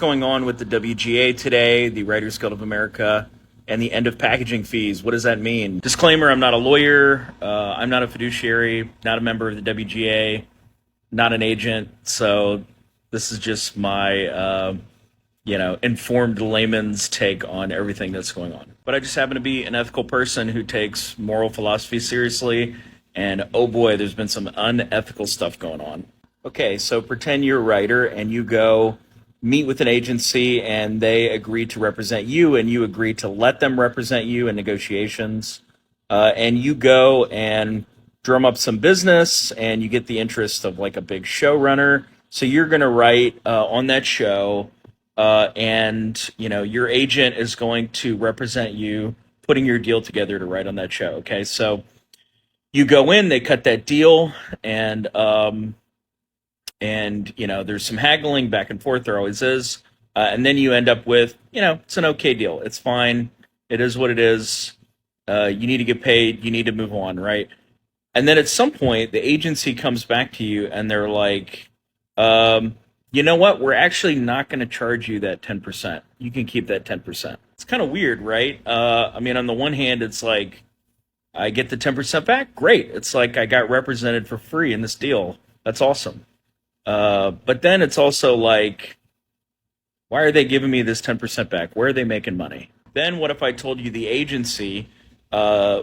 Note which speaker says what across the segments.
Speaker 1: going on with the WGA today, the Writers Guild of America, and the end of packaging fees? What does that mean? Disclaimer, I'm not a lawyer. I'm not a fiduciary, not a member of the WGA, not an agent. So this is just my, informed layman's take on everything that's going on. But I just happen to be an ethical person who takes moral philosophy seriously. And oh boy, there's been some unethical stuff going on. Okay, so pretend you're a writer and you go meet with an agency and they agree to represent you and you agree to let them represent you in negotiations. And you go and drum up some business and you get the interest of like a big showrunner. So you're going to write on that show and your agent is going to represent you putting your deal together to write on that show. Okay, so you go in, they cut that deal, and there's some haggling back and forth. There always is, and then you end up with it's an okay deal. It's fine. It is what it is. You need to get paid. You need to move on, right? And then at some point, the agency comes back to you, and they're like, you know what? We're actually not going to charge you that 10%. You can keep that 10%. It's kind of weird, right? On the one hand, it's like, I get the 10% back. Great. It's like I got represented for free in this deal. That's awesome. But then it's also like, why are they giving me this 10% back? Where are they making money? Then what if I told you the agency,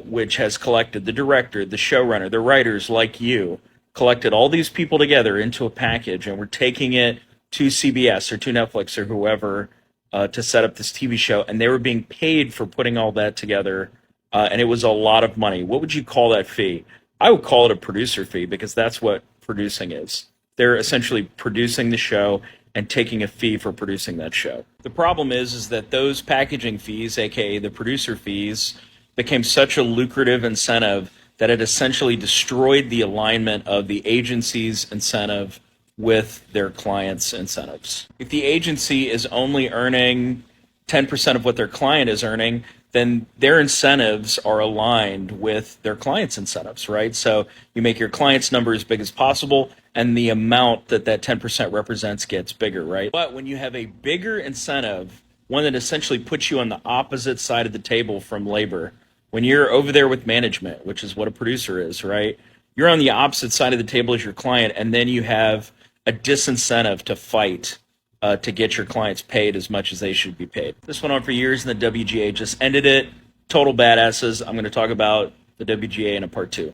Speaker 1: which has collected the director, the showrunner, the writers like you, collected all these people together into a package, and we're taking it to CBS or to Netflix or whoever to set up this TV show, and they were being paid for putting all that together. And it was a lot of money. What would you call that fee? I would call it a producer fee because that's what producing is. They're essentially producing the show and taking a fee for producing that show. The problem is that those packaging fees, aka the producer fees, became such a lucrative incentive that it essentially destroyed the alignment of the agency's incentive with their clients' incentives. If the agency is only earning 10% of what their client is earning, then their incentives are aligned with their clients' incentives, right? So you make your client's number as big as possible, and the amount that 10% represents gets bigger, right? But when you have a bigger incentive, one that essentially puts you on the opposite side of the table from labor, when you're over there with management, which is what a producer is, right? You're on the opposite side of the table as your client, and then you have a disincentive to fight to get your clients paid as much as they should be paid. This went on for years, and the WGA just ended it. Total badasses. I'm going to talk about the WGA in a part 2.